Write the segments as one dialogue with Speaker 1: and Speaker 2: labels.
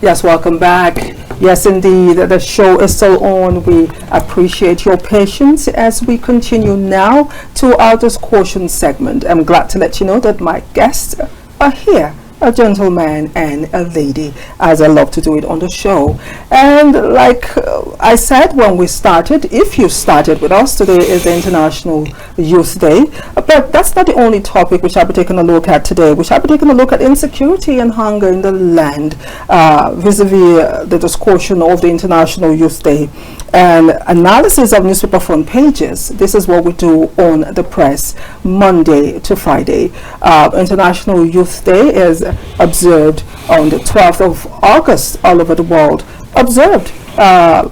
Speaker 1: Yes, welcome back. Yes, indeed, the show is still on. We appreciate your patience as we continue now to our discussion segment. I'm glad to let you know that my guests are here, a gentleman and a lady, as I love to do it on the show. And like I said when we started, if you started with us, today is the International Youth Day. But that's not the only topic we shall be taking a look at today. We shall be taking a look at insecurity and hunger in the land, vis-a-vis the discussion of the International Youth Day and analysis of newspaper front pages. This is what we do on the press Monday to Friday. International Youth Day is observed on the 12th of August all over the world. Observed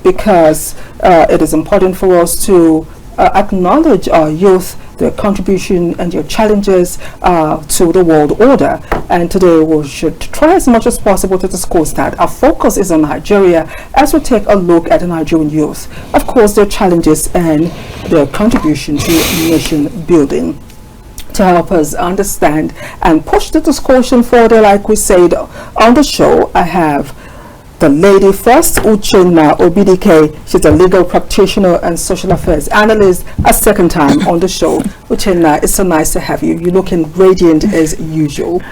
Speaker 1: because it is important for us to acknowledge our youth, their contribution and their challenges to the world order. And today we should try as much as possible to discuss that. Our focus is on Nigeria as we take a look at the Nigerian youth, of course, their challenges and their contribution to nation building. To help us understand and push the discussion further, like we said on the show, I have the lady first, UCHENNA OBIDIKE. She's a legal practitioner and social affairs analyst, a second time on the show. UCHENNA, it's so nice to have you. You're looking radiant as usual.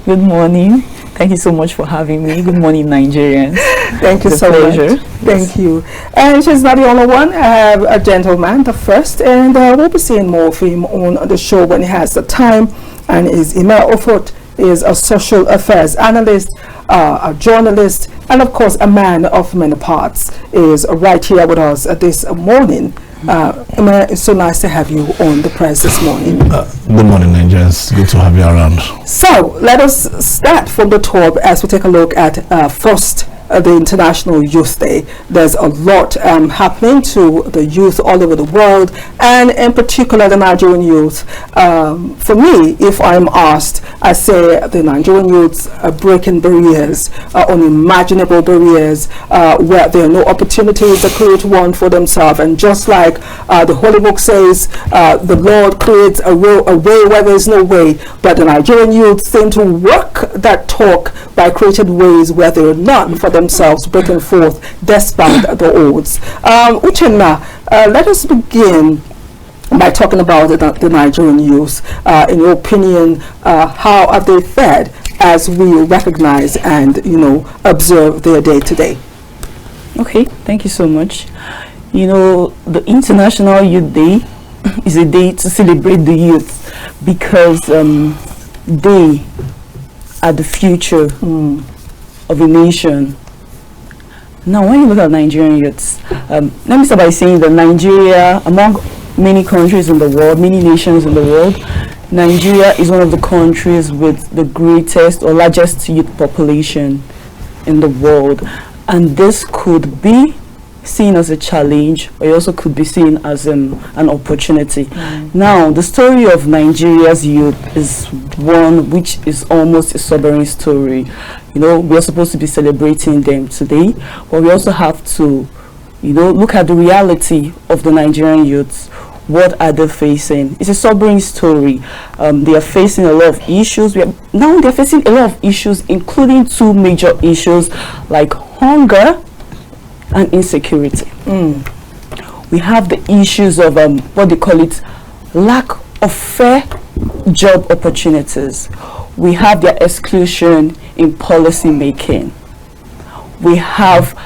Speaker 2: Good morning. Thank you so much for having me. Good morning, Nigerians.
Speaker 1: Thank you so much. Thank you. And she's not the only one. I have a gentleman, the first, and we'll be seeing more of him on the show when he has the time. And his email OFOT is a social affairs analyst, a journalist, and of course a man of many parts, is right here with us this morning. It's so nice to have you on the press this morning.
Speaker 3: Good morning, Nigerians. Good to have you around.
Speaker 1: So let us start from the top as we take a look at first the International Youth Day. There's a lot happening to the youth all over the world, and in particular the Nigerian youth. For me, if I'm asked, I say the Nigerian youths are breaking barriers, unimaginable barriers, where there are no opportunities to create one for themselves. And just like the Holy Book says, the Lord creates a way where there is no way, but the Nigerian youth seem to work that talk by creating ways where there are none for themselves, breaking forth despite the odds. UCHENNA, let us begin by talking about the Nigerian youth. In your opinion, how are they fared as we recognize and observe their day to day?
Speaker 2: Okay, thank you so much. The International Youth Day is a day to celebrate the youth because they are the future of a nation. Now, when you look at Nigerian youths, let me start by saying that Nigeria, among many countries in the world, many nations in the world, Nigeria is one of the countries with the greatest or largest youth population in the world. And this could be seen as a challenge, or it also could be seen as an opportunity. Now, the story of Nigeria's youth is one which is almost a sobering story. We are supposed to be celebrating them today, but we also have to, look at the reality of the Nigerian youths. What are they facing? It's a sobering story. They are facing a lot of issues. Now they're facing a lot of issues, including two major issues like hunger and insecurity. We have the issues of what they call it, lack of fair job opportunities. We have their exclusion in policy making. We have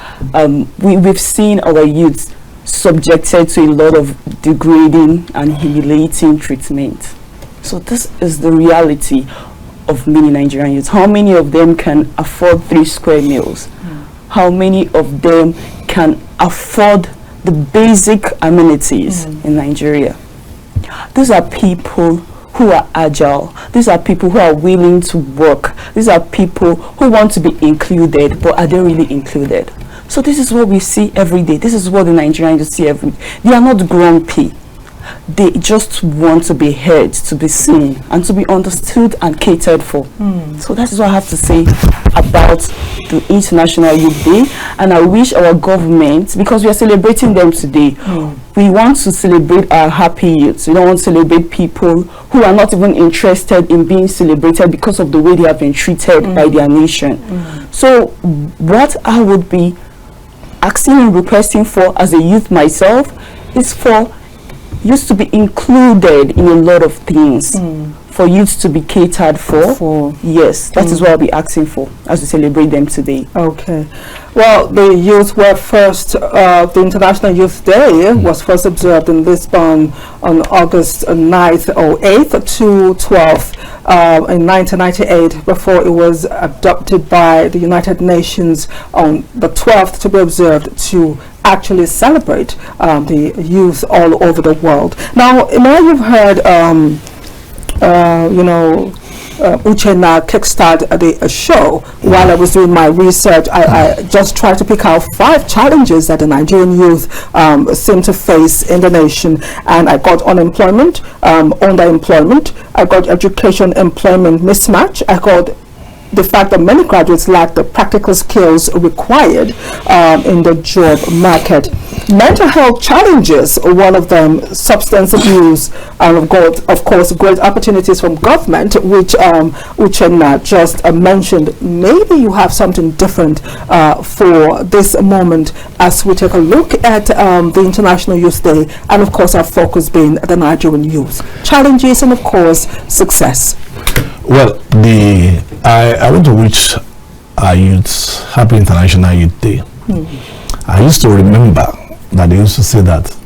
Speaker 2: we've seen our youths subjected to a lot of degrading and humiliating treatment. So this is the reality of many Nigerian youths. How many of them can afford 3 square meals? How many of them can afford the basic amenities in Nigeria? These are people who are agile. These are people who are willing to work. These are people who want to be included, but are they really included? So this is what we see every day. This is what the Nigerians see every day. They are not grumpy. They just want to be heard, to be seen, and to be understood and catered for. So that is what I have to say about the International Youth Day. And I wish our government, because we are celebrating them today, we want to celebrate our happy youths. We don't want to celebrate people who are not even interested in being celebrated because of the way they have been treated by their nation. So what I would be asking and requesting for as a youth myself is for youth to be included in a lot of things, for youth to be catered for. Yes, that is what I'll be asking for as we celebrate them today.
Speaker 1: Okay. Well, the youth were first, the International Youth Day was first observed in Lisbon on August 9th or 8th to 12th in 1998, before it was adopted by the United Nations on the 12th to be observed to actually celebrate the youth all over the world. Now you've heard UCHENNA kickstart the show. While I was doing my research, I just tried to pick out 5 challenges that the Nigerian youth seem to face in the nation, and I got unemployment, underemployment, I got education employment mismatch, I got the fact that many graduates lack the practical skills required in the job market. Mental health challenges, one of them, substance abuse, and of course great opportunities from government, which UCHENNA just mentioned. Maybe you have something different for this moment as we take a look at the International Youth Day, and of course our focus being the Nigerian youth. Challenges and of course success.
Speaker 3: Well, I want to wish our youths happy International Youth Day. I used to remember that they used to say that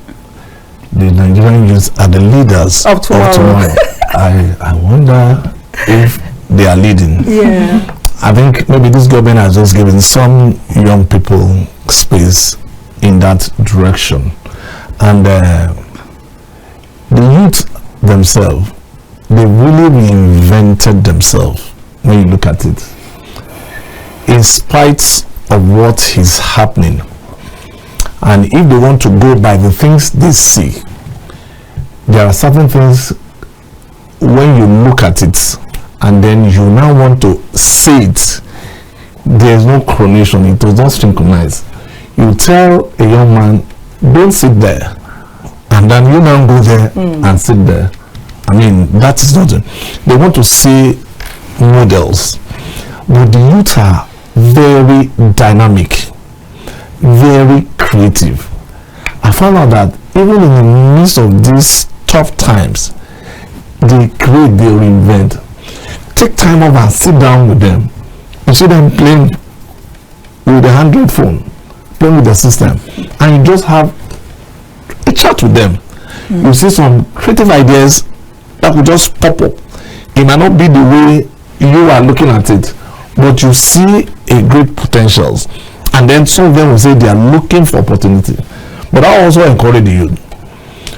Speaker 3: the Nigerian youths are the leaders of tomorrow. I wonder if they are leading.
Speaker 1: Yeah.
Speaker 3: I think maybe this government has just given some young people space in that direction. And the youth themselves, they really reinvented themselves when you look at it. In spite of what is happening, and if they want to go by the things they see, there are certain things when you look at it and then you now want to say it, there is no coordination, it was not synchronized. You tell a young man, don't sit there, and then you now go there and sit there. I mean, that is not it. They want to see models, but the youth are very dynamic, very creative. I found out that even in the midst of these tough times, they create, they reinvent. Take time off and sit down with them. You see them playing with the Android phone, playing with the system, and you just have a chat with them. You see some creative ideas that will just pop up. It might not be the way you are looking at it, but you see a great potentials, and then some of them will say they are looking for opportunity. But I also encourage the youth,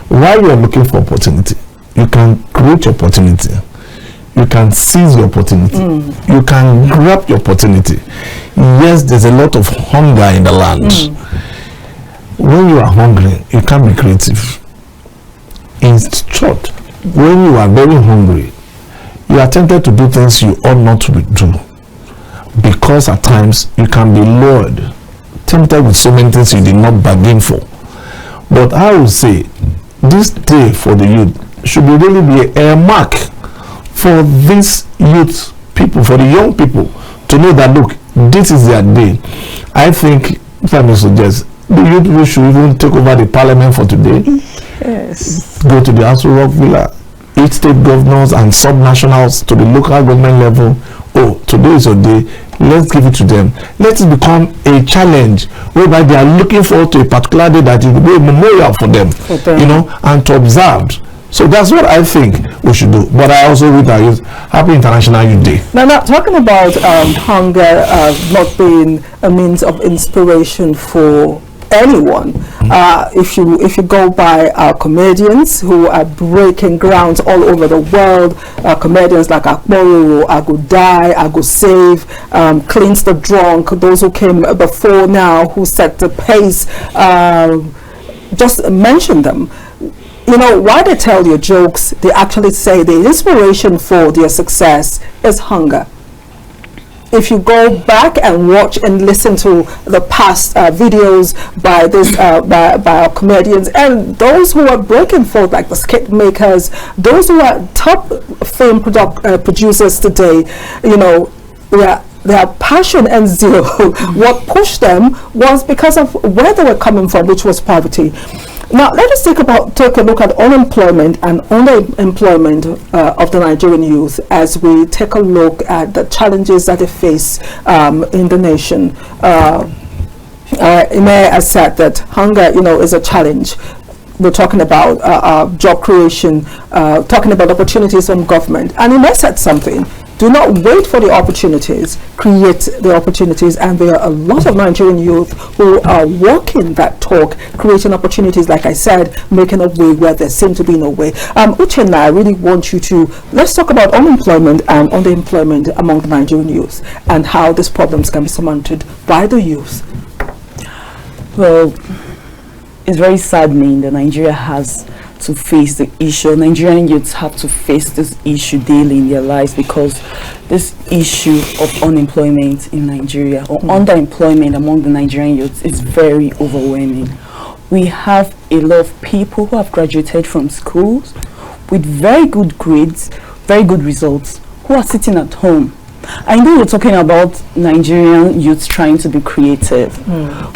Speaker 3: while you are looking for opportunity, you can create opportunity, you can seize the opportunity, you can grab the opportunity. Yes, there's a lot of hunger in the land. When you are hungry, you can be creative. In short, when you are very hungry, you are tempted to do things you ought not to do, because at times you can be lured, tempted with so many things you did not bargain for. But I would say this day for the youth should really be a mark for these youth people, for the young people, to know that look, this is their day. I think, if I may suggest, the youth should even take over the parliament for today.
Speaker 1: Yes.
Speaker 3: Go to the Aso Rock Villa, each state governors and sub-nationals to the local government level. Oh, today is your day. Let's give it to them. Let it become a challenge whereby they are looking forward to a particular day that it will be a memorial for them, you know, and to observe. So that's what I think we should do. But I also wish our youth happy International Youth Day.
Speaker 1: Now talking about hunger not being a means of inspiration for anyone. If you go by our comedians who are breaking grounds all over the world, comedians like Akboro, Agudai, Agusave, Cleans the Drunk, those who came before now, who set the pace, just mention them. You know, why they tell your jokes, they actually say the inspiration for their success is hunger. If you go back and watch and listen to the past videos by this by our comedians and those who are breaking forth, like the skit makers, those who are top film producers today, you know, their passion and zeal, what pushed them was because of where they were coming from, which was poverty. Now, let us take a look at unemployment and underemployment of the Nigerian youth as we take a look at the challenges that they face in the nation. Ime has said that hunger, is a challenge. We're talking about job creation, talking about opportunities from government. And Ime said something. Do not wait for the opportunities, create the opportunities. And there are a lot of Nigerian youth who are walking that talk, creating opportunities, like I said, making a way where there seemed to be no way. UCHENNA, I really want you to, let's talk about unemployment and underemployment among the Nigerian youth and how these problems can be surmounted by the youth.
Speaker 2: Well, it's very saddening that Nigeria has to face the issue. Nigerian youths have to face this issue daily in their lives because this issue of unemployment in Nigeria or underemployment among the Nigerian youths is very overwhelming. We have a lot of people who have graduated from schools with very good grades, very good results, who are sitting at home. I know you're talking about Nigerian youths trying to be creative,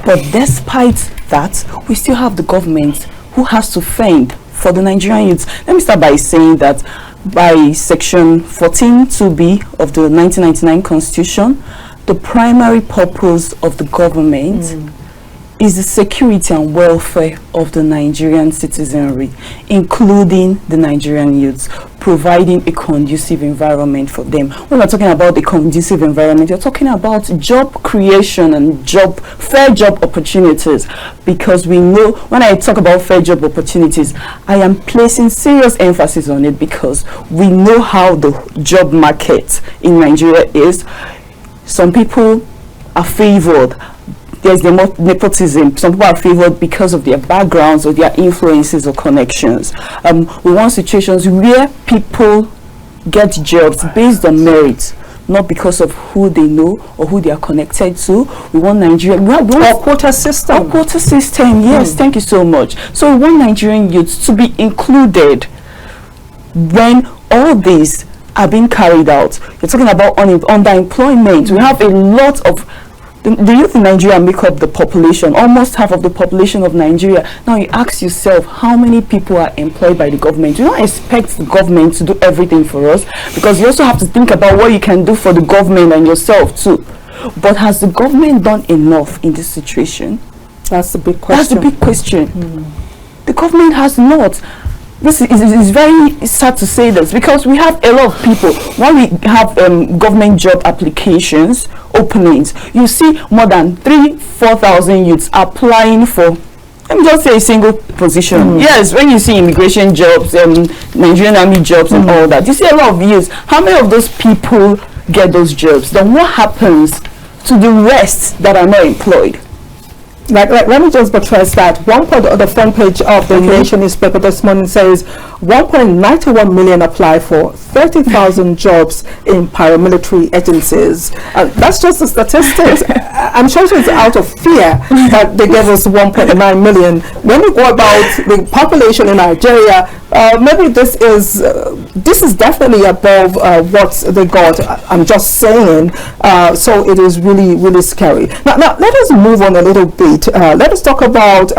Speaker 2: but despite that, we still have the government who has to fend for the Nigerian youths. Let me start by saying that by section 14(2)(b) of the 1999 Constitution, the primary purpose of the government is the security and welfare of the Nigerian citizenry, including the Nigerian youths, providing a conducive environment for them. When we're talking about a conducive environment, you're talking about job creation and fair job opportunities, because we know, when I talk about fair job opportunities, I am placing serious emphasis on it because we know how the job market in Nigeria is. Some people are favored. There's the nepotism. Some people are favored because of their backgrounds or their influences or connections. We want situations where people get jobs based on merit, not because of who they know or who they are connected to. We want Nigeria. Our quota system. Our quota system, yes, thank you so much. So we want Nigerian youths to be included when all these are being carried out. You're talking about underemployment. We have a lot of the youth in Nigeria make up the population, almost half of the population of Nigeria. Now you ask yourself, how many people are employed by the government? You don't expect the government to do everything for us, because you also have to think about what you can do for the government and yourself too. But has the government done enough in this situation? That's the big question. That's the big question. The government has not. This is very sad to say this, because we have a lot of people. When we have government job applications, openings, you see more than 3,000-4,000 youths applying for, let me just say, a single position. Yes, when you see immigration jobs, Nigerian army jobs and all that, you see a lot of youths. How many of those people get those jobs? Then what happens to the rest that are not employed?
Speaker 1: Let me just buttress that. The front page of the Nation newspaper this morning says 1.91 million apply for 30,000 jobs in paramilitary agencies. That's just the statistics. I'm sure it's out of fear that they gave us 1.9 million. When we go about the population in Nigeria, maybe this is definitely above what they got. I'm just saying. So it is really, really scary. Now let us move on a little bit. Let us talk about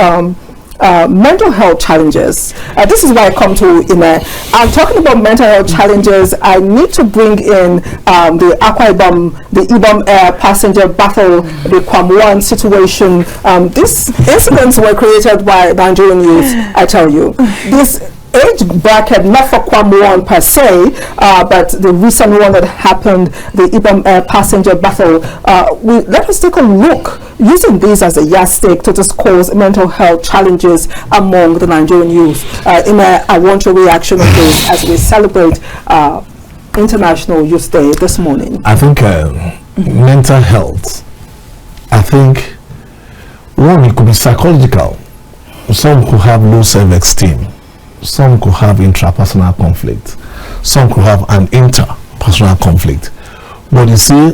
Speaker 1: mental health challenges. This is why I come to Ime. I'm talking about mental health challenges. I need to bring in the Ibom Air passenger battle, the Kwamwan situation. These incidents were created by Nigerian youth, I tell you. This age bracket, not for Kwamwan per se, but the recent one that happened, the Ibom Air passenger battle. Let us take a look, using these as a yardstick to discuss mental health challenges among the Nigerian youth. I want your reaction on this as we celebrate International Youth Day this morning.
Speaker 3: I think mental health, I think, one, it could be psychological. Some could have low self-esteem. Some could have intrapersonal conflict. Some could have an interpersonal conflict. But you see,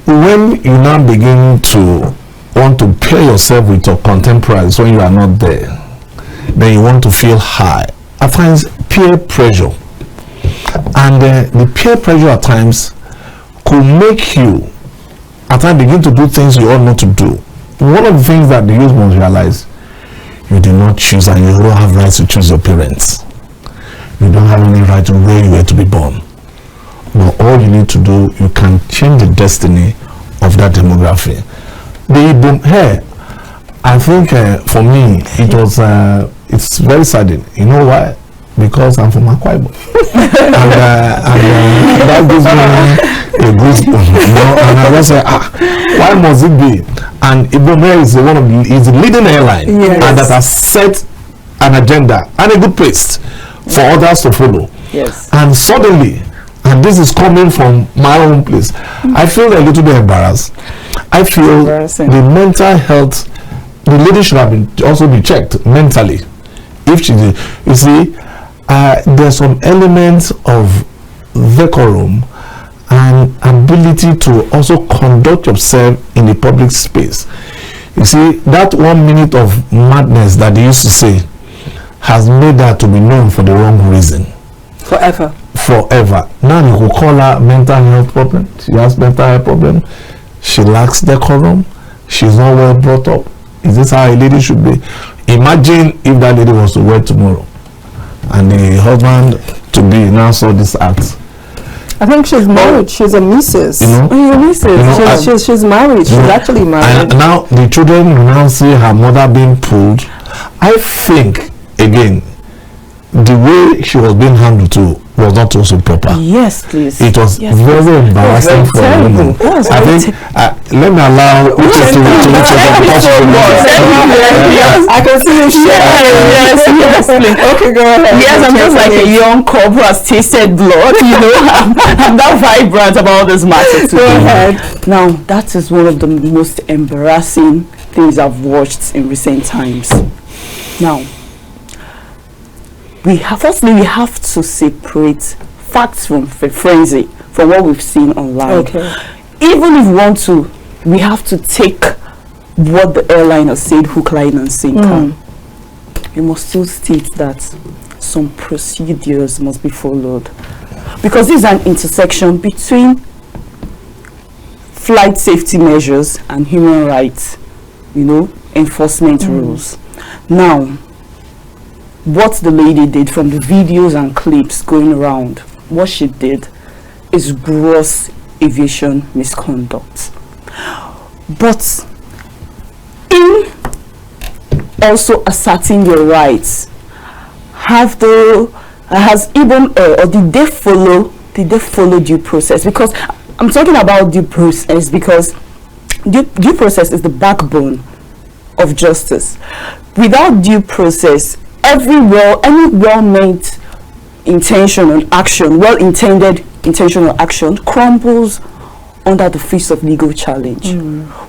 Speaker 3: when you now begin to want to pair yourself with your contemporaries when you are not there, then you want to feel high. At times, peer pressure. And the peer pressure at times could make you at times begin to do things you ought not to do. One of the things that the youth must realize, you did not choose, and you don't have rights to choose your parents. You don't have any right to where you were to be born. But all you need to do, you can change the destiny of that demography. I think for me, it was, it's very saddening. You know why? Because I'm from Akwa Ibom. and that gives me a goosebump, you know, and I was like, why must it be? And Ibom Air is the leading airline, and that has set an agenda and a good pace for others to follow.
Speaker 2: Yes.
Speaker 3: And suddenly, and this is coming from my own place, I feel a little bit embarrassed. I feel the mental health, the lady should have also be checked mentally. If she did, you see, there's some elements of decorum and ability to also conduct yourself in the public space. You see, that 1 minute of madness that they used to say has made that to be known for the wrong reason.
Speaker 1: Forever.
Speaker 3: Now you could call her mental health problem. She has mental health problem. She lacks decorum. She's not well brought up. Is this how a lady should be? Imagine if that lady was to wed tomorrow and the husband to be now saw this act.
Speaker 1: I think she's married. She's a missus.
Speaker 3: You know,
Speaker 1: she's married. She's actually married.
Speaker 3: And now the children will now see her mother being pulled. I think, again, the way she was being handled too was not also proper.
Speaker 2: Yes, please.
Speaker 3: It was very embarrassing for a woman. I think, let me allow Uche to
Speaker 1: I can see you sharing.
Speaker 2: Yes, please.
Speaker 1: Okay, go ahead.
Speaker 2: Yes, I'm just like a young cop who has tasted blood, you know. I'm that vibrant about this matter too.
Speaker 1: Go ahead.
Speaker 2: Now, that is one of the most embarrassing things I've watched in recent times. Now, firstly we have to separate facts from frenzy, from what we've seen online.
Speaker 1: Okay.
Speaker 2: Even if we want to, we have to take what the airline has said, hook, line and sinker. You must still state that some procedures must be followed, because this is an intersection between flight safety measures and human rights, you know, enforcement rules. Now, what the lady did from the videos and clips going around, what she did is gross aviation misconduct. But in also asserting your rights, did they follow due process? Because I'm talking about due process because due process is the backbone of justice. Without due process, any well-meant intentional action, well-intended intentional action crumbles under the face of legal challenge.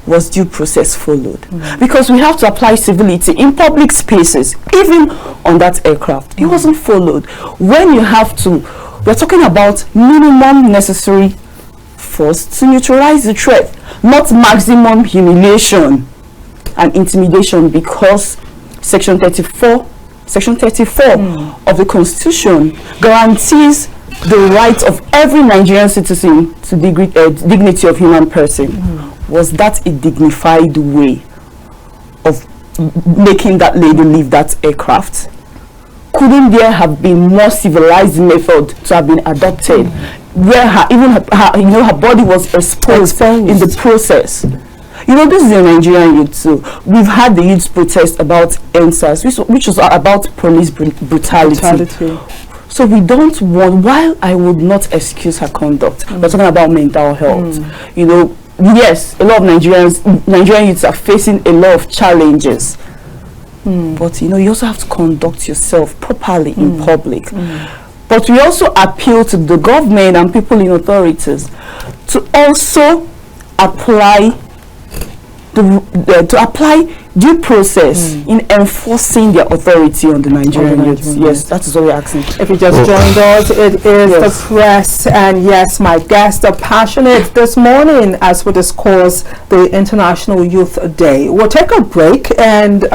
Speaker 2: Was due process followed? Because we have to apply civility in public spaces, even on that aircraft. It wasn't followed. When you have to, we're talking about minimum necessary force to neutralize the threat, not maximum humiliation and intimidation, because Section 34 of the Constitution guarantees the right of every Nigerian citizen to dignity of human person. Was that a dignified way of making that lady leave that aircraft? Couldn't there have been more civilized method to have been adopted, where her body was exposed in the process? You know, this is a Nigerian youth too. We've had the youth protest about NSAS, which was about police brutality. So we don't want, while I would not excuse her conduct, we're talking about mental health. You know, yes, a lot of Nigerian youths are facing a lot of challenges. But you know, you also have to conduct yourself properly in public. But we also appeal to the government and people in authorities to also apply due process in enforcing their authority on the Nigerian youth. Yes, that is what we're asking.
Speaker 1: If you just joined us, it is the press, and yes, my guests are passionate this morning as we discuss the International Youth Day. We'll take a break and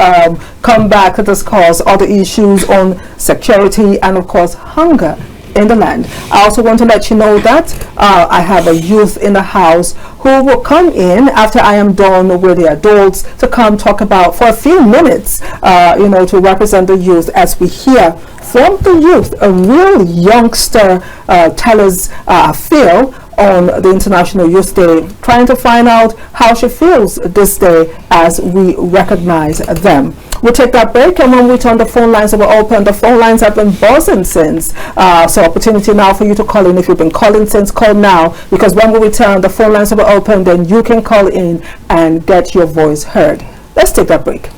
Speaker 1: come back to discuss other issues on security and, of course, hunger in the land. I also want to let you know that I have a youth in the house who will come in after I am done with the adults to come talk about for a few minutes, to represent the youth as we hear from the youth, a real youngster tell us feel on the International Youth Day, trying to find out how she feels this day as we recognize them. We'll take that break, and when we turn, the phone lines are open. The phone lines have been buzzing since, so opportunity now for you to call in. If you've been calling since, call now, because when we return, the phone lines are open, then you can call in and get your voice heard. Let's take that break.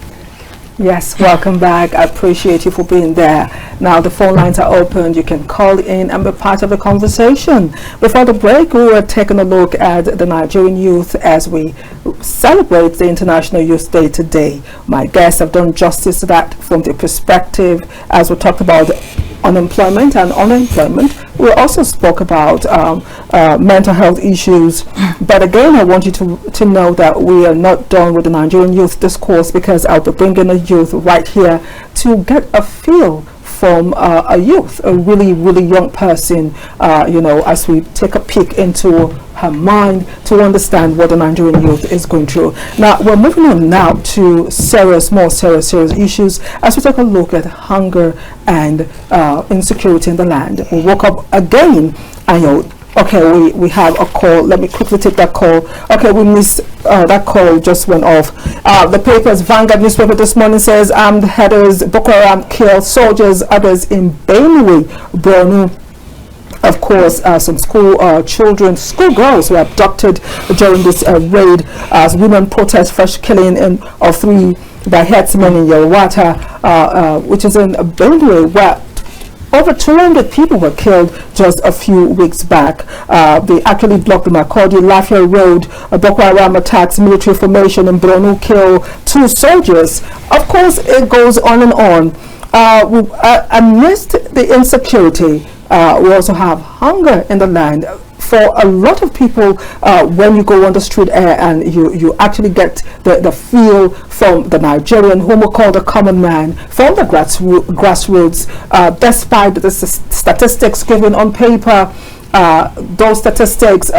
Speaker 1: Yes, welcome back. I appreciate you for being there. Now the phone lines are open. You can call in and be part of the conversation. Before the break, we were taking a look at the Nigerian youth as we celebrate the International Youth Day today. My guests have done justice to that from the perspective as we talked about unemployment and unemployment. We also spoke about mental health issues, but again I want you to know that we are not done with the Nigerian youth discourse, because I'll be bringing a youth right here to get a feel from a youth, a really young person, as we take a peek into her mind to understand what the Nigerian youth is going through. Now we're moving on now to more serious issues as we take a look at hunger and insecurity in the land. We woke up again and okay, we have a call. Let me quickly take that call. Okay, we missed that call, just went off. The papers, Vanguard newspaper this morning says armed headers, Boko Haram kill soldiers, others in Benue, Borno. Of course, some schoolgirls were abducted during this raid as women protest fresh killing of 3 by herdsmen in Yelwata, which is in Benue, where over 200 people were killed just a few weeks back. They actually blocked the Makurdi Lafia Road. Boko Haram attacks military formation in Borno, kill 2 soldiers. Of course, it goes on and on. Amidst the insecurity, we also have hunger in the land. For a lot of people, when you go on the street air and you actually get the feel from the Nigerian, whom we call the common man, from the grassroots, despite the statistics given on paper, those statistics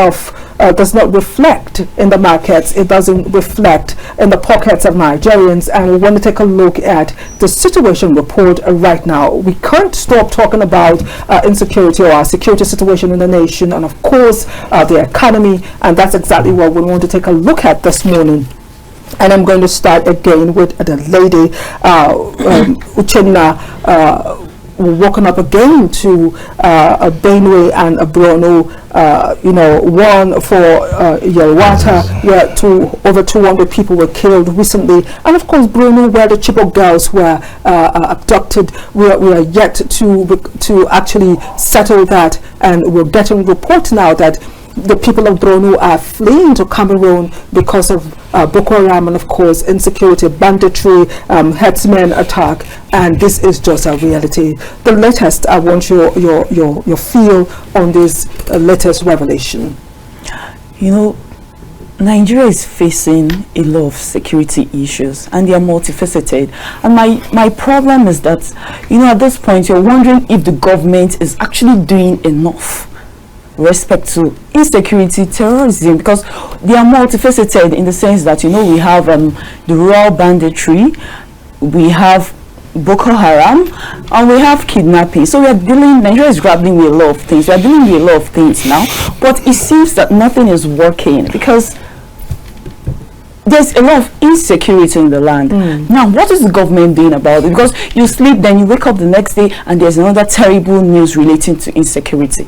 Speaker 1: does not reflect in the markets. It doesn't reflect in the pockets of Nigerians, and we want to take a look at the situation report right now. We can't stop talking about insecurity or our security situation in the nation, and of course the economy, and that's exactly what we want to take a look at this morning. And I'm going to start again with the lady UCHENNA, woken up again to a Benue and a Borno, one for Yelwata, where over 200 people were killed recently, and of course Borno, where the Chibok girls were abducted. We are yet to actually settle that, and we're getting reports now that the people of Borno are fleeing to Cameroon because of Boko Haram and of course insecurity, banditry, herdsmen attack, and this is just a reality. The latest, I want your feel on this latest revelation.
Speaker 2: Nigeria is facing a lot of security issues, and they are multifaceted. And my problem is that, at this point, you're wondering if the government is actually doing enough respect to insecurity, terrorism, because they are multifaceted in the sense that we have the rural banditry, we have Boko Haram, and we have kidnapping. So Nigeria is grappling with a lot of things. We are dealing with a lot of things now, but it seems that nothing is working because there's a lot of insecurity in the land. Now, what is the government doing about it? Because you sleep, then you wake up the next day, and there's another terrible news relating to insecurity.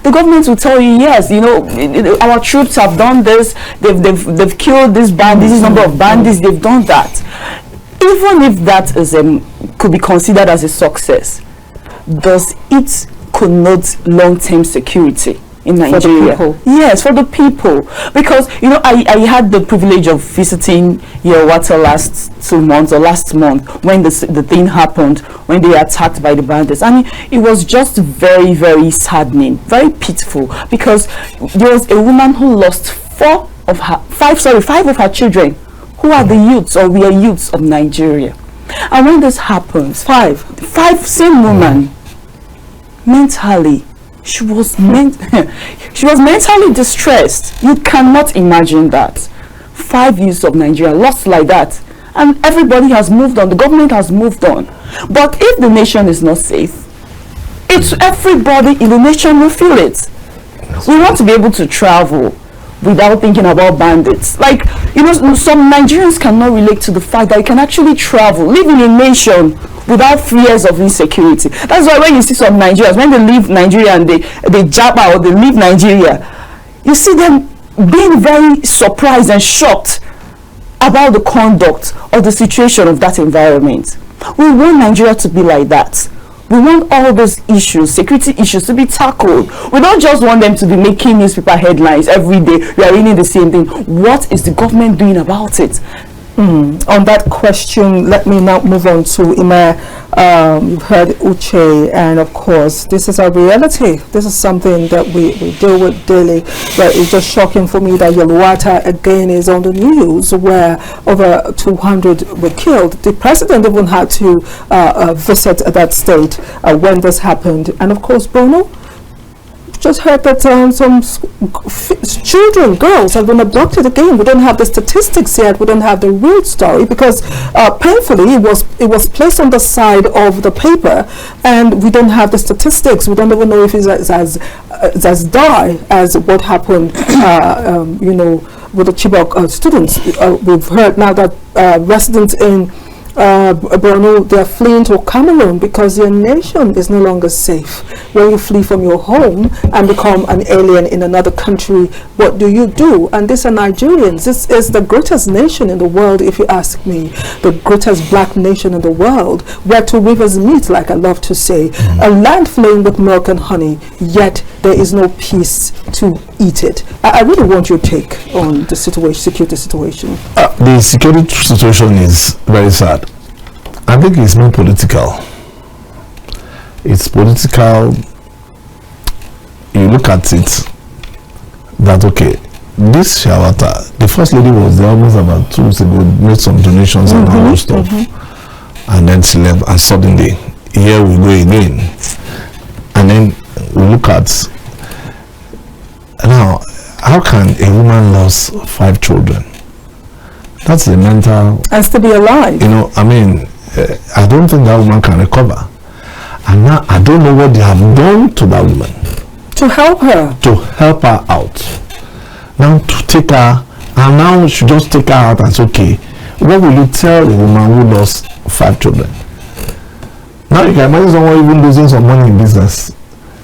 Speaker 2: The government will tell you, yes, our troops have done this, they've killed this number of bandits, they've done that. Even if that is could be considered as a success, does it connote long-term security in Nigeria?
Speaker 1: For the people?
Speaker 2: Yes, for the people. Because I had the privilege of visiting Yelwata last month when the thing happened, when they were attacked by the bandits, and it was just very, very saddening, very pitiful, because there was a woman who lost 5 of her children, who are the youths, or we are youths of Nigeria. And when this happens, five same woman, mentally, she was mentally distressed. You cannot imagine that. 5 years of Nigeria lost like that, and everybody has moved on. The government has moved on. But if the nation is not safe, it's everybody in the nation will feel it. We want to be able to travel without thinking about bandits. Like, you know, some Nigerians cannot relate to the fact that you can actually travel, live in a nation without fears of insecurity. That's why when you see some Nigerians, when they leave Nigeria and they jump out or they leave Nigeria, you see them being very surprised and shocked about the conduct or the situation of that environment. We want Nigeria to be like that. We want all those issues, security issues, to be tackled. We don't just want them to be making newspaper headlines every day. We are reading the same thing. What is the government doing about it?
Speaker 1: On that question, let me now move on to Ime. You've heard Uche, and of course, this is our reality. This is something that we deal with daily. But it's just shocking for me that Yelwata again is on the news, where over 200 were killed. The president even had to visit that state when this happened. And of course, Bruno, just heard that some children, girls, have been abducted again. We don't have the statistics yet. We don't have the real story, because painfully it was placed on the side of the paper, and we don't have the statistics. We don't even know if it's as dire as what happened, you know, with the Chibok students. We've heard now that residents in Borno, they're fleeing to Cameroon because your nation is no longer safe. When you flee from your home and become an alien in another country, what do you do? And these are Nigerians. This is the greatest nation in the world, if you ask me. The greatest black nation in the world, where two rivers meet, like I love to say. A land flowing with milk and honey, yet there is no peace to eat it. I really want your take on the security situation.
Speaker 3: The security situation is very sad. I think it's not political. It's political. You look at it, that okay, this Shawata, the first lady was there almost about 2 weeks ago, made some donations and all that stuff, and then she left, and suddenly here we go again. And then we look at now, how can a woman lose 5 children? That's a mental.
Speaker 1: And still be alive.
Speaker 3: You know, I mean, I don't think that woman can recover. And now I don't know what they have done to that woman.
Speaker 1: To help her.
Speaker 3: To help her out. Now to take her, and now you should just take her out and say, okay, what will you tell a woman who lost 5 children? Now you can imagine someone even losing some money in business.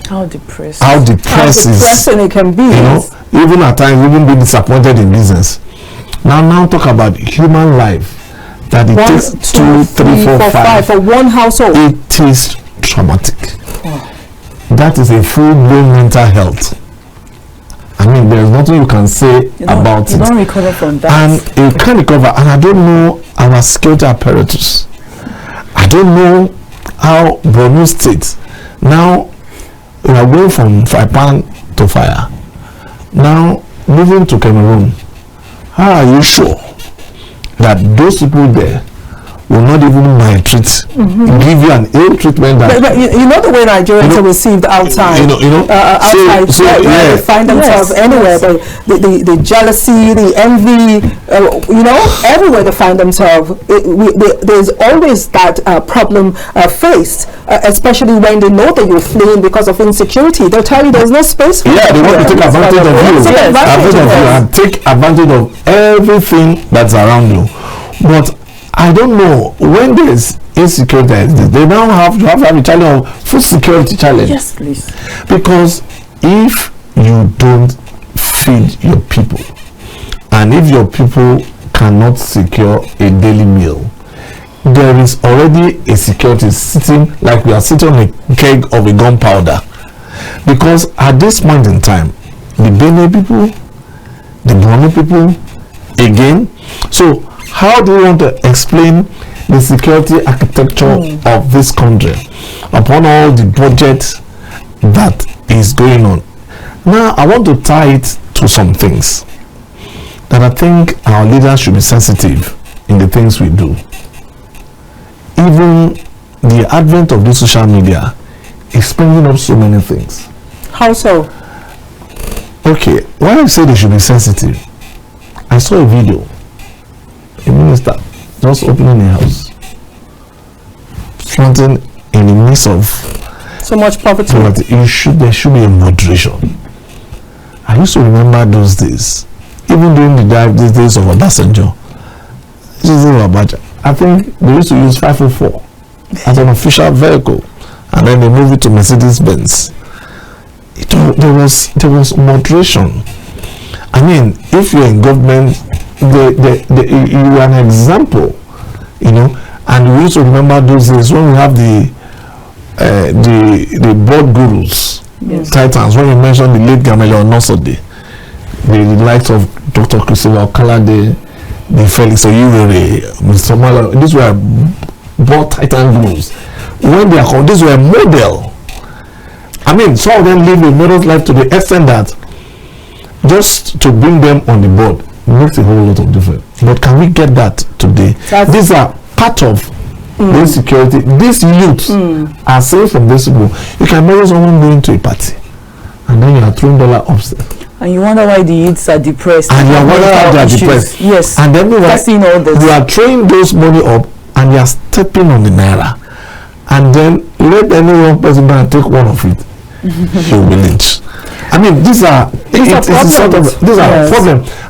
Speaker 2: How depressed.
Speaker 3: How
Speaker 1: depressing it can be.
Speaker 3: You know, even at times, even being disappointed in business. Now talk about human life. That it takes 2, 3, 4, 5
Speaker 1: for one household.
Speaker 3: It is traumatic. That is a full-blown mental health. I mean, there is nothing you can say about it.
Speaker 2: You don't recover from that.
Speaker 3: And you can't recover. And I don't know our security apparatus. I don't know how Borno State, now we are going from fire pan to fire. Now moving to Cameroon. How are you sure that those people there will not even maltreat, give you an ill treatment? That
Speaker 1: but you know the way Nigerians are received outside. Outside,
Speaker 3: so
Speaker 1: where they find themselves anywhere. The jealousy, the envy, you know, everywhere they find themselves. There's always that problem faced, especially when they know that you're fleeing because of insecurity. They'll tell you there's no space for you.
Speaker 3: Yeah, they want to take advantage of you. And take advantage of everything that's around you. But I don't know, when there's insecurity, they now have to have a challenge of food security challenge.
Speaker 2: Yes, please.
Speaker 3: Because if you don't feed your people, and if your people cannot secure a daily meal, there is already a security sitting like we are sitting on a keg of a gunpowder. Because at this point in time, the Benin people, the Borno people, again, so how do you want to explain the security architecture of this country upon all the budget that is going on? Now, I want to tie it to some things that I think our leaders should be sensitive in the things we do. Even the advent of the social media is bringing up so many things.
Speaker 1: How so?
Speaker 3: Okay, why I say they should be sensitive, I saw a video, a minister just opening a house, flaunting in the midst of
Speaker 1: so much poverty.
Speaker 3: There should be a moderation. I used to remember those days, even during the days of Obasanjo. I think they used to use 504 as an official vehicle, and then they moved it to Mercedes-Benz. There was moderation. I mean, if you're in government, you are an example, you know. And we used to remember those days when we have the board gurus, yes, titans. When you mentioned the late Gamaliel Nosode, the likes of Dr. Christopher Okalade, the Felix Oyurere, Mr. Mala, these were board titan gurus. When they are called, these were model. I mean, some of them live a model's life to the extent that just to bring them on the board makes a whole lot of difference. But can we get that today? These are part of the insecurity. These youths are saying from this people, you can marry someone going to a party and then you are throwing $1 upstairs.
Speaker 2: And you wonder why the youths are depressed.
Speaker 3: And you are wondering why they are depressed.
Speaker 2: Yes.
Speaker 3: And then you are throwing those money up and you are stepping on the naira. And then let any one person go and take one of it. He will be lynched. I mean, these are problems,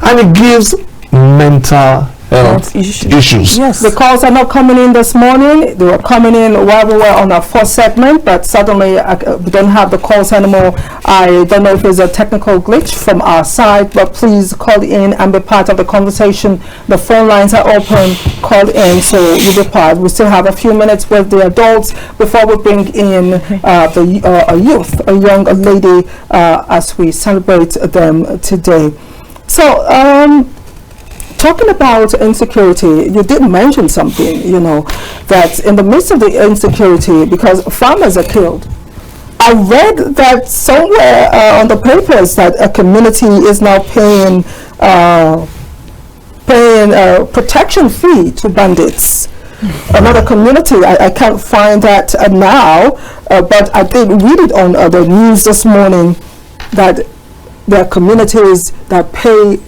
Speaker 3: and it gives mental health issues.
Speaker 1: Yes. The calls are not coming in this morning. They were coming in while we were on our first segment, but suddenly we don't have the calls anymore. I don't know if there's a technical glitch from our side, but please call in and be part of the conversation. The phone lines are open. Call in, so you'll be part. We still have a few minutes with the adults before we bring in a youth, a young lady, as we celebrate them today. So, talking about insecurity, you did mention something, you know, that in the midst of the insecurity, because farmers are killed. I read that somewhere on the papers that a community is now paying protection fee to bandits. Another community, I can't find that now, but I did read it on the news this morning that there are communities that pay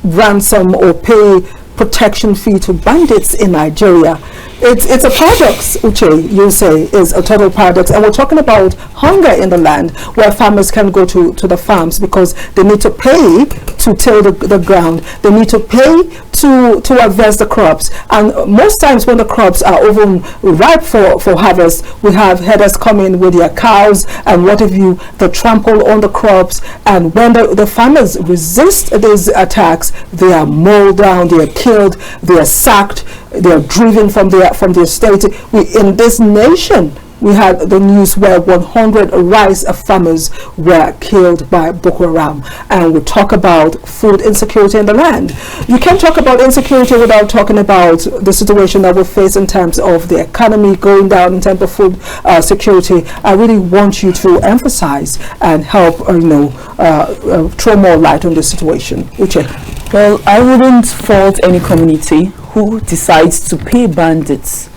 Speaker 1: ransom or pay protection fee to bandits in Nigeria. It's a paradox, Uche, you say, is a total paradox. And we're talking about hunger in the land where farmers can go to the farms because they need to pay to till the ground. They need to pay to harvest the crops. And most times when the crops are even ripe for harvest, we have herders come in with their cows and what have you, they trample on the crops. And when the farmers resist these attacks, they are mowed down, they are killed, they are sacked, they are driven from their state. In this nation, we had the news where 100 rice farmers were killed by Boko Haram. And we talk about food insecurity in the land. You can't talk about insecurity without talking about the situation that we face in terms of the economy going down, in terms of food security. I really want you to emphasize and help, throw more light on this situation. Uche.
Speaker 2: Well, I wouldn't fault any community who decides to pay bandits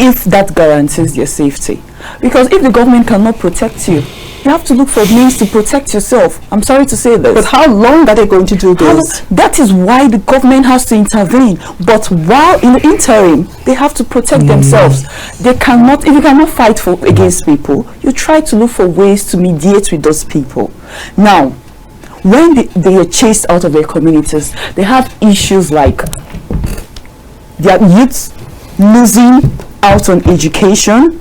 Speaker 2: if that guarantees their safety. Because if the government cannot protect you, you have to look for means to protect yourself. I'm sorry to say this.
Speaker 1: But how long are they going to do this?
Speaker 2: That is why the government has to intervene. But while in the interim, they have to protect themselves. They cannot, if you cannot fight against people, you try to look for ways to mediate with those people. Now, when they are chased out of their communities, they have issues like their youths losing out on education,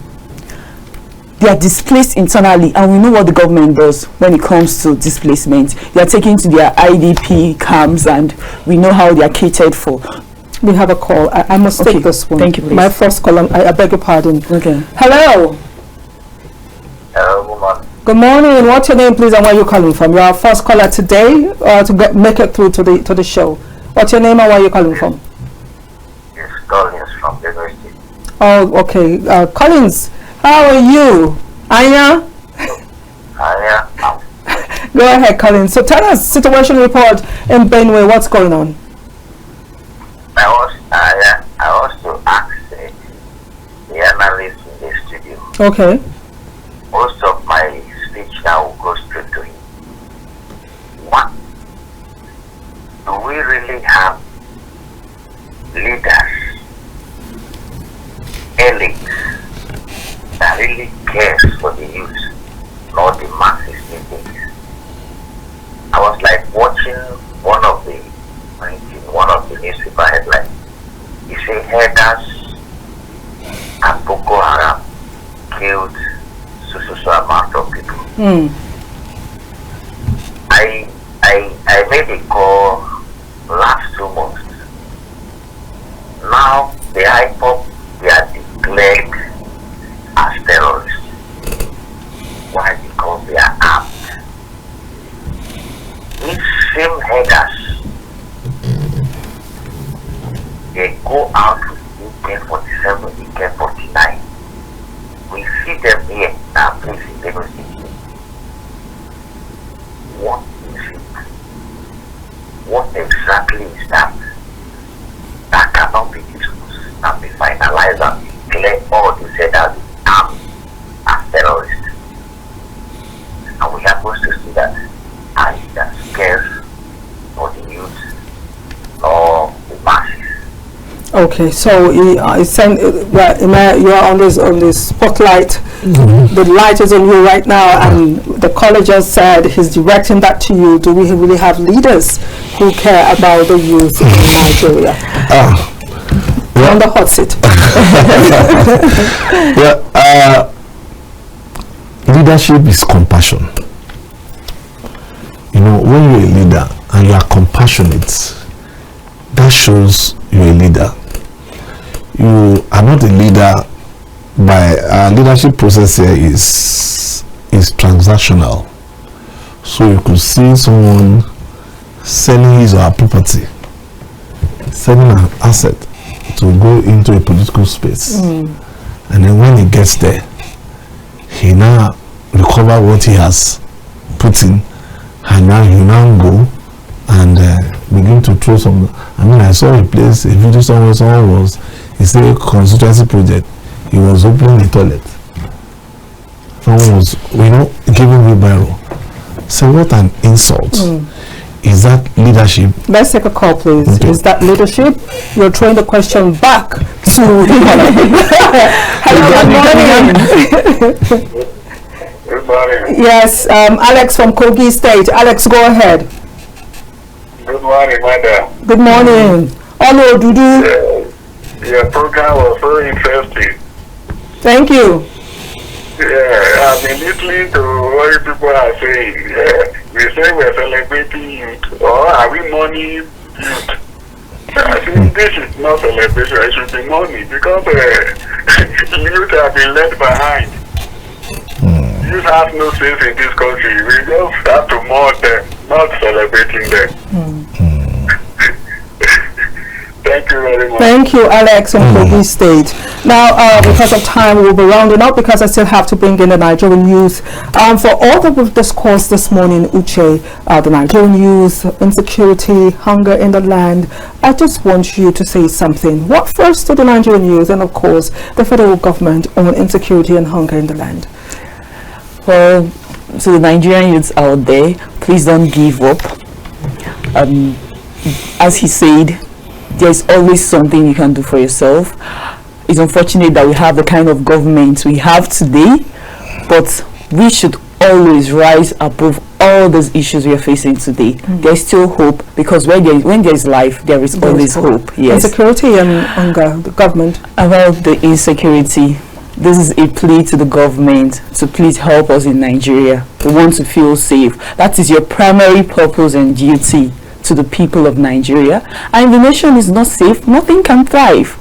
Speaker 2: they are displaced internally, and we know what the government does when it comes to displacement. They are taken to their IDP camps, and we know how they are catered for.
Speaker 1: We have a call. I must take this one.
Speaker 2: Thank you, please.
Speaker 1: My first call, I beg your pardon.
Speaker 2: Okay.
Speaker 1: Hello.
Speaker 4: Hello, good morning.
Speaker 1: Good morning. What's your name, please, and where are you calling from? You're our first caller today to make it through to the show. What's your name and where are you calling from?
Speaker 4: Yes, Collins from Benue State.
Speaker 1: Oh, okay. Collins, how are you? Anya?
Speaker 4: Anya,
Speaker 1: Go ahead, Collins. So tell us, situation report in Benue, what's going on?
Speaker 4: I want to ask the analyst in the studio.
Speaker 1: Okay.
Speaker 4: leaders, elites that really cares for the youth, not the masses these days. I was like watching one of the newspaper headlines. He said herders and Boko Haram killed so amount of people. I made a call last 2 months. Now the IPOP, they are declared as terrorists. Why? Because they are armed. These same headers, they go out with AK-47, AK-49. We see them here in our place in Lagos City. What is it? What exactly is that? That cannot be discussed and be finalized and declare all these headers armed as terrorists. And we are supposed to see that as that scares for the youth or the masses.
Speaker 1: Okay, so you are on this spotlight. The light is on you right now, and the college has said he's directing that to you. Do we really have leaders who care about the youth in Nigeria? You're on the hot seat.
Speaker 3: Leadership is compassion. You know, when you're a leader and you are compassionate, that shows you're a leader. You are not a leader by leadership process here is transactional. So you could see someone selling his or her property, selling an asset to go into a political space, and then when he gets there, he now recover what he has put in, and now he now go and begin to throw some. I mean, I saw a place, a video somewhere, someone was, he said a constituency project, he was opening the toilet. Someone was, giving me barrel. So what an insult. Is that leadership?
Speaker 1: Let's take a call, please. Okay. Is that leadership? You're throwing the question back to hello, good morning.
Speaker 4: Good morning.
Speaker 1: Yes, Alex from Kogi State. Alex, go ahead.
Speaker 4: Good morning, madam.
Speaker 1: Good morning. Hello, Dudu.
Speaker 4: Your program was so interesting.
Speaker 1: Thank you.
Speaker 4: Yeah, I've been listening to what people are saying. We say we're celebrating youth, or are we mourning youth? I think this is not celebration, it should be money, because youth have been left behind. Youth have no sense in this country. We just have to mourn them, not celebrating them. Thank you very much.
Speaker 1: Thank you, Alex from Kogi State. Now, because of time, we'll be rounding up because I still have to bring in the Nigerian youth. For all that we've discussed this morning, Uche, the Nigerian youth, insecurity, hunger in the land, I just want you to say something. What first to the Nigerian youth and, of course, the federal government on insecurity and hunger in the land?
Speaker 2: Well, to the Nigerian youths out there, please don't give up. As he said, there's always something you can do for yourself. It's unfortunate that we have the kind of government we have today, but we should always rise above all those issues we are facing today. There's still hope, because when there's life, there is always hope. Yes.
Speaker 1: Insecurity and hunger, the government.
Speaker 2: About the insecurity, this is a plea to the government to please help us in Nigeria. We want to feel safe. That is your primary purpose and duty to the people of Nigeria. And if the nation is not safe, nothing can thrive.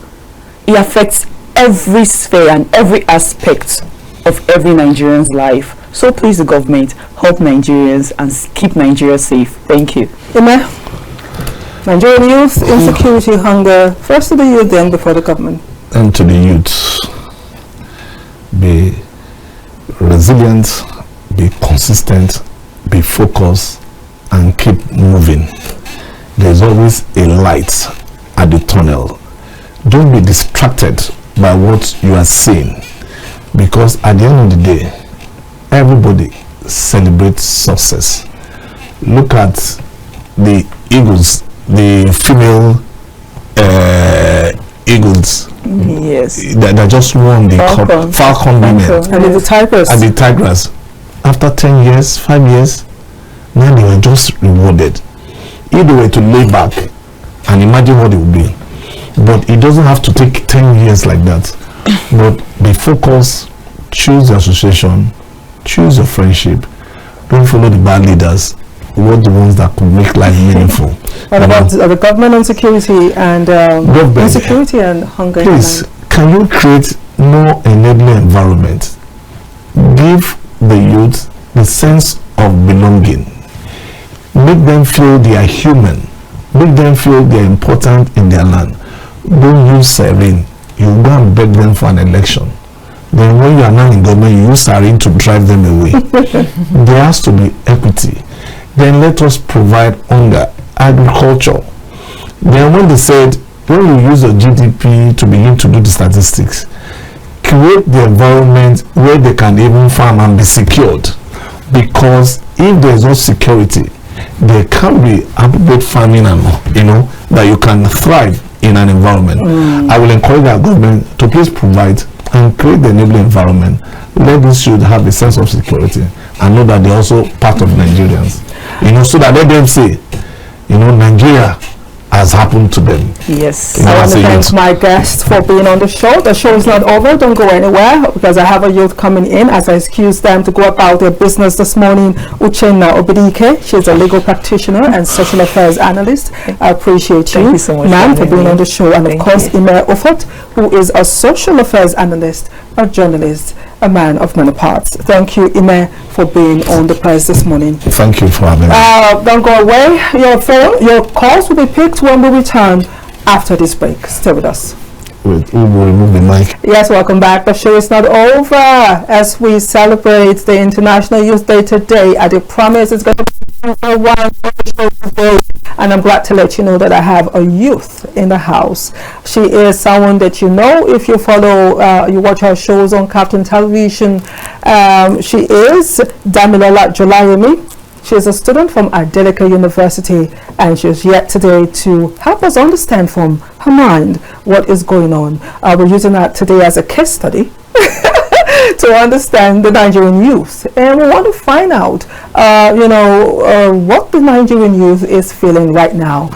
Speaker 2: It affects every sphere and every aspect of every Nigerian's life. So please, the government, help Nigerians and keep Nigeria safe. Thank you.
Speaker 1: Amen. Nigerian youth, insecurity, hunger, first to the youth, then before the government.
Speaker 3: And to the youths, be resilient, be consistent, be focused, and keep moving. There's always a light at the tunnel. Don't be distracted by what you are seeing, because at the end of the day, everybody celebrates success. Look at the eagles, the female Eagles.
Speaker 2: Yes.
Speaker 3: That just won the cup. Falcon women.
Speaker 1: And the Tigers.
Speaker 3: And the Tigers. After 10 years, 5 years, now they were just rewarded. If they were to lay back and imagine what it would be. But it doesn't have to take 10 years like that. But be focused, choose the association, choose your friendship, don't follow the bad leaders. What the ones that could make life meaningful.
Speaker 1: What about the government insecurity and insecurity and hunger?
Speaker 3: Please, can you create more enabling environment? Give the youth the sense of belonging. Make them feel they are human. Make them feel they are important in their land. Don't use serving. You go and beg them for an election. Then when you are now in government, you use serving to drive them away. There has to be equity. Then let us provide under agriculture. Then when they said, when you use your GDP to begin to do the statistics, create the environment where they can even farm and be secured. Because if there is no security, there can be appropriate farming and that you can thrive in an environment. I will encourage our government to please provide and create the enabling environment. Let these youth have a sense of security and know that they're also part of Nigerians. So that let them say, Nigeria has happened to them.
Speaker 1: Yes. I want to thank my guests for being on the show. The show is not over. Don't go anywhere because I have a youth coming in as I excuse them to go about their business this morning. UCHENNA OBIDIKE. She's a legal practitioner and social affairs analyst. I appreciate you,
Speaker 2: you so much,
Speaker 1: ma'am, for being on the show. And of course, ANIRE UFOT, who is a social affairs analyst, a journalist, a man of many parts. Thank you, ANIRE, for being on the press this morning.
Speaker 3: Thank you for having me.
Speaker 1: Don't go away. Your calls will be picked when we return after this break. Stay with us.
Speaker 3: We will remove the mic.
Speaker 1: Yes, welcome back. The show is not over as we celebrate the International Youth Day today. I did promise it's going to be a while for the show today. And I'm glad to let you know that I have a youth in the house. She is someone that you know if you follow, you watch her shows on Captain Television. She is DAMILOLA JOLAYEMI. She is a student from ANIRE University, and she is yet today to help us understand from her mind what is going on. We're using that today as a case study to understand the Nigerian youth, and we want to find out what the Nigerian youth is feeling right now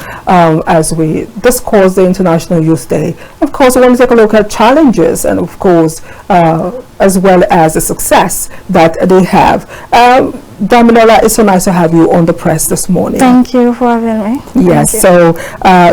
Speaker 1: as we discuss the International Youth Day. Of course, we want to take a look at challenges and of course as well as the success that they have. Damilola, it's so nice to have you on the press this morning.
Speaker 5: Thank you for having me.
Speaker 1: Yes, so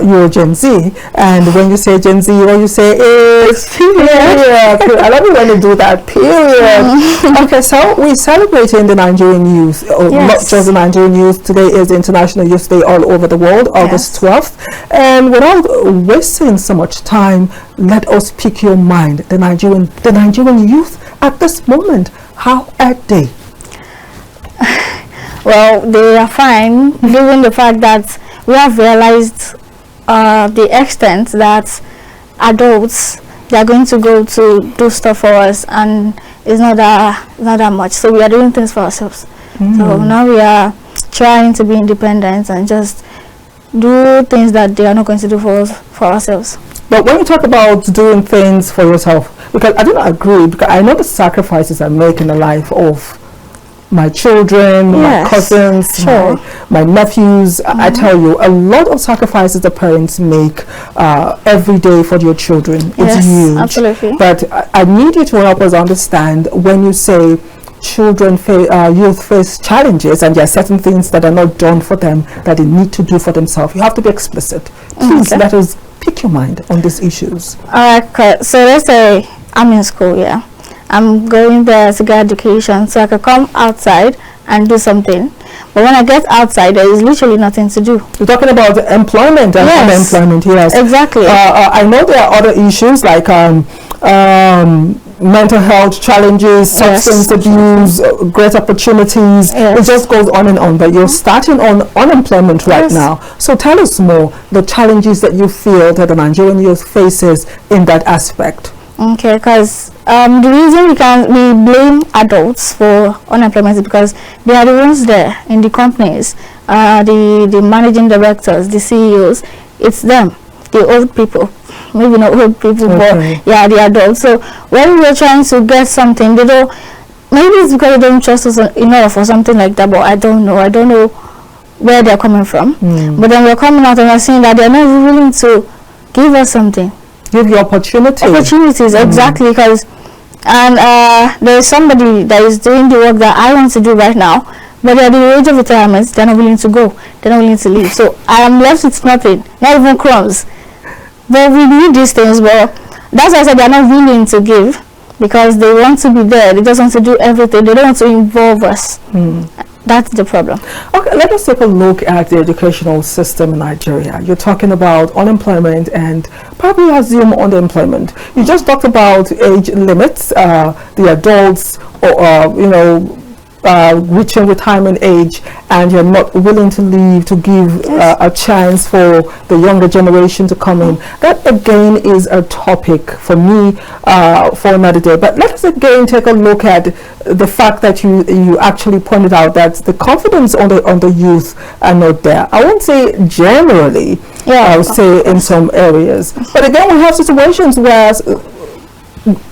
Speaker 1: you're Gen Z, and when you say Gen Z, what you say is period. I love it when you do that, period. Okay, so we're celebrating the Nigerian youth, not just the Nigerian youth. Today is the International Youth Day all over the world, August 12th. And without wasting so much time, let us pick your mind. The Nigerian youth at this moment, how are they?
Speaker 5: Well, they are fine, given the fact that we have realized the extent that adults, they are going to go to do stuff for us, and it's not that much. So we are doing things for ourselves. So now we are trying to be independent and just do things that they are not going to do for ourselves.
Speaker 1: But when you talk about doing things for yourself, because I don't agree, because I know the sacrifices I make in the life of my children, my cousins, my nephews. I tell you, a lot of sacrifices the parents make every day for your children. It's huge.
Speaker 5: Absolutely.
Speaker 1: But I need you to help us understand when you say youth face challenges and there are certain things that are not done for them that they need to do for themselves. You have to be explicit. Please let us pick your mind on these issues.
Speaker 5: Alright, so let's say I'm in school, I'm going there to get education so I can come outside and do something. But when I get outside, there is literally nothing to do.
Speaker 1: You're talking about employment and unemployment,
Speaker 5: Exactly.
Speaker 1: I know there are other issues like mental health challenges, substance abuse, great opportunities. It just goes on and on. But you're starting on unemployment right now. So tell us more, the challenges that you feel that the Nigerian youth faces in that aspect.
Speaker 5: Okay, because the reason we blame adults for unemployment is because they are the ones there in the companies, the managing directors, the CEOs. It's them, the old people. maybe not old people, but yeah, the adults. So when we're trying to get something, they don't, maybe it's because they don't trust us enough or something like that, but I don't know where they're coming from. But then we're coming out and we're seeing that they're not willing to give us something. Give you opportunities, exactly, because there is somebody that is doing the work that I want to do right now, but at the age of retirement, they're not willing to go, they're not willing to leave. So I am left with nothing, not even crumbs. But we need these things, but that's why I said they're not willing to give, because they want to be there, they just want to do everything, they don't want to involve us. That's the problem.
Speaker 1: Okay, let us take a look at the educational system in Nigeria. You're talking about unemployment and probably assume underemployment. You just talked about age limits, the adults, or reaching retirement age, and you're not willing to leave to give a chance for the younger generation to come in. That again is a topic for me for another day. But let us again take a look at the fact that you actually pointed out that the confidence on the youth are not there. I won't say generally, I would say in some areas. But again, we have situations where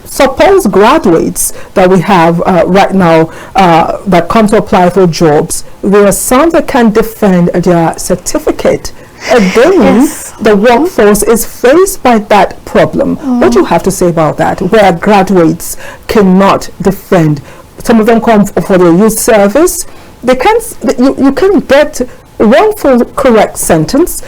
Speaker 1: suppose graduates that we have right now that come to apply for jobs, there are some that can defend their certificate. Again, the workforce is faced by that problem. What do you have to say about that, where graduates cannot defend? Some of them come for their youth service. They can't, you can get one full correct sentence.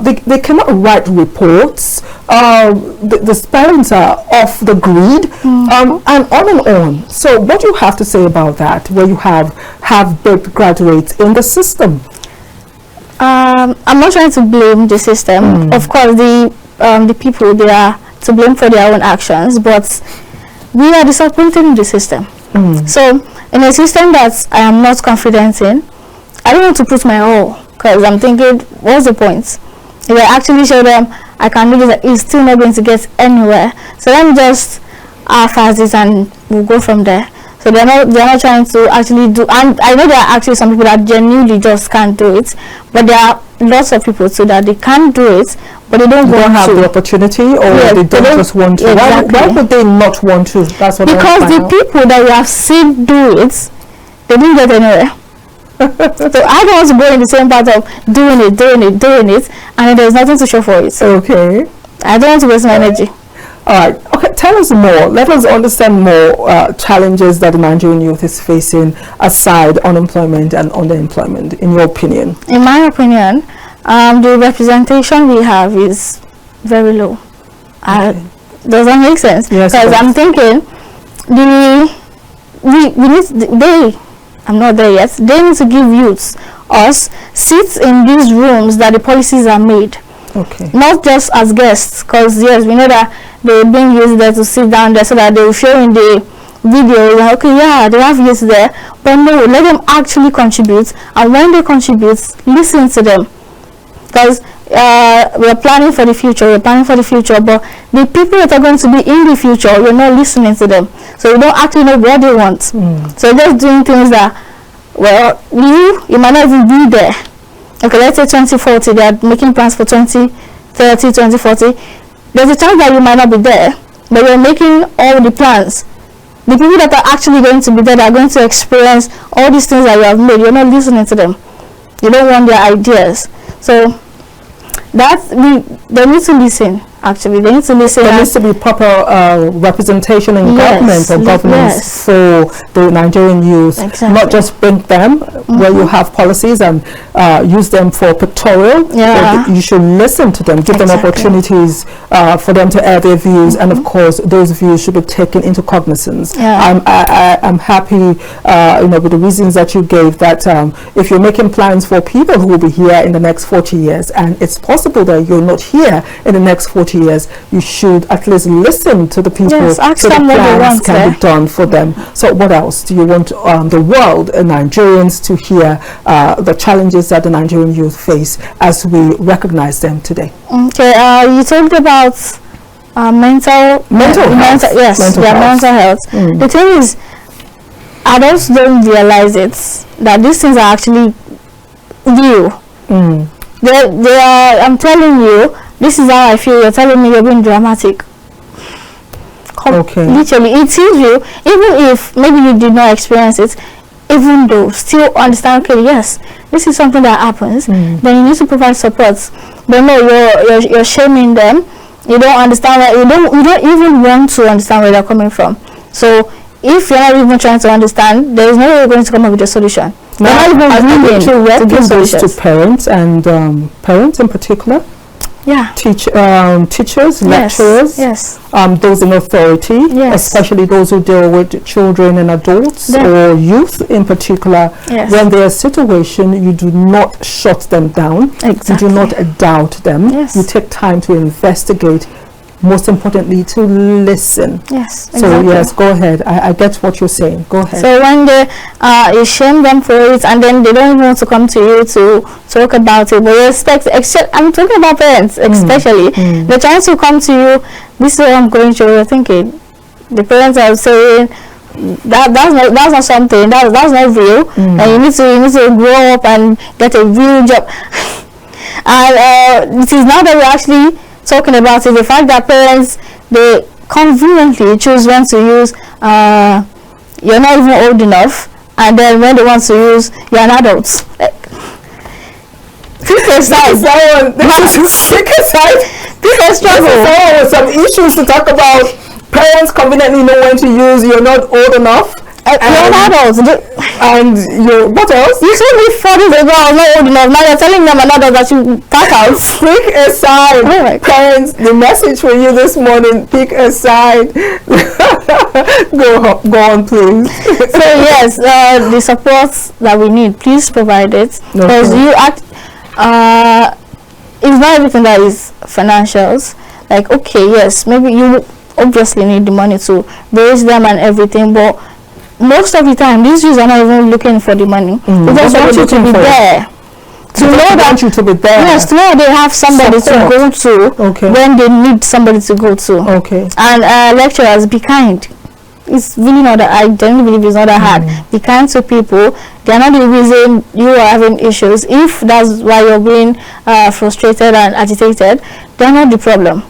Speaker 1: They cannot write reports. The spellings are off the grid, and on. So what do you have to say about that, where you have baked graduates in the system? I'm
Speaker 5: not trying to blame the system. Of course, the people, they are to blame for their own actions, but we are disappointed in the system. So in a system that I am not confident in, I don't want to put my all, because I'm thinking, what's the point? If I actually show them I can do this, it's still not going to get anywhere. So let me just half-ass this and we'll go from there. So they're not trying to actually do, and I know there are actually some people that genuinely just can't do it, but there are lots of people too that they can't do it, but they don't
Speaker 1: have the opportunity, or they don't just want to.
Speaker 5: Exactly.
Speaker 1: Why would they not want to? That's what
Speaker 5: because the people that we have seen do it, they didn't get anywhere. So I don't want to go in the same path of doing it, and there's nothing to show for it.
Speaker 1: Okay.
Speaker 5: I don't want to waste my energy.
Speaker 1: All right. Okay. Tell us more. Let us understand more challenges that the Nigerian youth is facing aside unemployment and underemployment, in your opinion.
Speaker 5: In my opinion, the representation we have is very low. Does that make sense?
Speaker 1: Yes.
Speaker 5: Because I'm thinking I'm not there yet. They need to give us seats in these rooms that the policies are made.
Speaker 1: Okay.
Speaker 5: Not just as guests, because yes, we know that they bring youth there to sit down there so that they will show in the video, okay, yeah, they have youth there, but no, let them actually contribute, and when they contribute, listen to them, because we're planning for the future, but the people that are going to be in the future, you're not listening to them, so you don't actually know what they want. So just doing things that, well, you might not even be there. Okay, let's say 2040, they are making plans for 2030, 2040. There's a chance that you might not be there, but you're making all the plans. The people that are actually going to be there, that are going to experience all these things that you have made, you're not listening to them. You don't want their ideas. So they need to listen. Actually, they need to listen.
Speaker 1: There needs to be proper representation in government or governance for the Nigerian youth.
Speaker 5: Exactly.
Speaker 1: Not just bring them where you have policies and use them for pictorial. You should listen to them, give them opportunities for them to air their views, and of course those views should be taken into cognizance. I'm happy with the reasons that you gave, that if you're making plans for people who will be here in the next 40 years, and it's possible that you're not here in the next 40 years, you should at least listen to the people, so the plans can be done for them. So what else do you want the world and Nigerians to hear, the challenges that the Nigerian youth face as we recognize them today?
Speaker 5: Okay, you talked about mental health. Mental health. The thing is, adults don't realize it, that these things are actually real. They are, I'm telling you, this is how I feel. You're telling me you're being dramatic.
Speaker 1: Okay.
Speaker 5: Literally, it tells you, even if maybe you did not experience it, even though still understand, okay, yes, this is something that happens, then you need to provide support. But no, you're shaming them. You don't understand that, you don't even want to understand where they're coming from. So if you're not even trying to understand, there is no way you're going to come up with a solution.
Speaker 1: Now, I think to give this to parents, and parents in particular, teachers, lecturers, those in authority, especially those who deal with children and adults or youth in particular. When there is a situation, you do not shut them down. You do not doubt them. You take time to investigate. Most importantly, to listen. So yes, go ahead. I get what you're saying. Go ahead.
Speaker 5: So when they you shame them for it, and then they don't even want to come to you to talk about it, but you expect, I'm talking about parents especially, they're trying to come to you, this is what I'm going through. You're thinking, the parents are saying that's not something, that's not real, and you need to grow up and get a real job. And it is now that we're actually talking about it, the fact that parents, they conveniently choose when to use you're not even old enough, and then when they want to use, you're an adult. People struggle
Speaker 1: with some issues to talk about. Parents conveniently know when to use, you're not old enough.
Speaker 5: You're an adult.
Speaker 1: And what else?
Speaker 5: You told me 40 years ago I was not old enough. Now you're telling them another that you pack out.
Speaker 1: Pick a side. Parents, the message for you this morning, pick a side. Go on, please.
Speaker 5: So yes, the support that we need, please provide it. Because you it's not everything that is financials. Like, okay, yes, maybe you obviously need the money to raise them and everything, but most of the time these youths are not even looking for the money. They just want you to be there. To know that
Speaker 1: you to be there.
Speaker 5: Yes, to know they have somebody to go to when they need somebody to go to. And lecturers, be kind. It's really not that, I genuinely believe it's not that hard. Be kind to people. They are not the reason you are having issues. If that's why you're being frustrated and agitated, they're not the problem.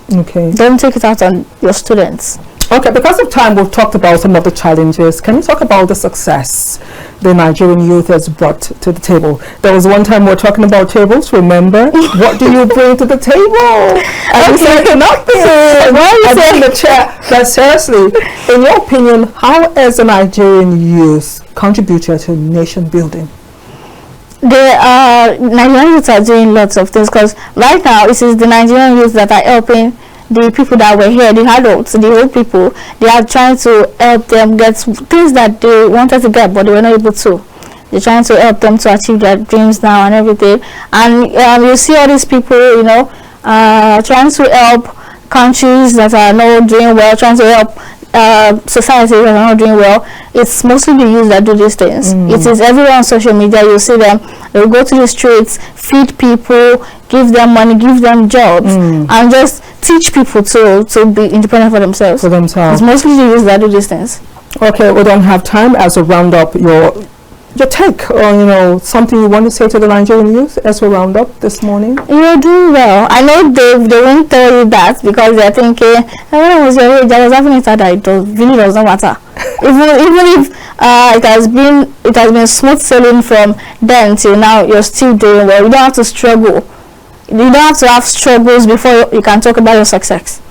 Speaker 5: Don't take it out on your students.
Speaker 1: Because of time, we've talked about some of the challenges. Can you talk about the success the Nigerian youth has brought to the table? There was one time we were talking about tables, remember? What do you bring to the table? And you said nothing. Why are you saying the chair? But seriously, in your opinion, how has the Nigerian youth contributed to nation building?
Speaker 5: The Nigerian youth are doing lots of things, because right now it is the Nigerian youth that are helping the people that were here, the adults, the old people. They are trying to help them get things that they wanted to get but they were not able to. They're trying to help them to achieve their dreams now and everything. And you see all these people, you know, trying to help countries that are not doing well, trying to help societies that are not doing well. It's mostly the youth that do these things. It is everywhere on social media. You see them. They'll go to the streets, feed people, give them money, give them jobs, and just teach people to be independent for themselves. It's mostly the youth that do these things.
Speaker 1: Okay, we don't have time. As a round up, your take on something you want to say to the Nigerian youth as we round up this morning.
Speaker 5: You're doing well. I know they won't tell you that because they're thinking, when I was your age, I was having it that it really does not matter. even if it has been smooth sailing from then till now, you're still doing well. You don't have to struggle. You don't have to have struggles before you can talk about your success.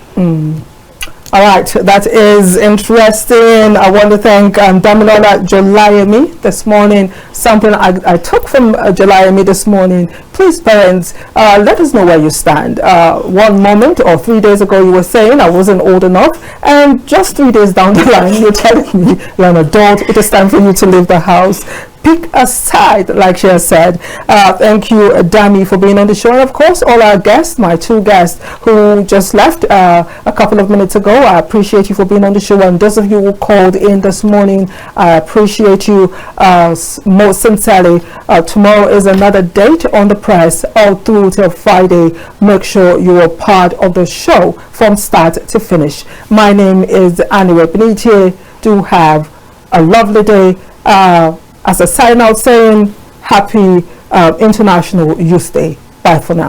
Speaker 1: All right, that is interesting. I want to thank Damilola Jolayemi this morning. Something I took from Jolayemi this morning. Please, parents, let us know where you stand. 1 moment or 3 days ago, you were saying I wasn't old enough, and just 3 days down the line, you're telling me you're an adult. It is time for you to leave the house. Pick a side, like she has said. Thank you, Dami, for being on the show. And of course, all our guests, my 2 guests who just left a couple of minutes ago, I appreciate you for being on the show. And those of you who called in this morning, I appreciate you most sincerely. Tomorrow is another date on the press all through till Friday. Make sure you are part of the show from start to finish. My name is ANIRE. BINITIE. Do have a lovely day. As a sign out saying, happy International Youth Day. Bye for now.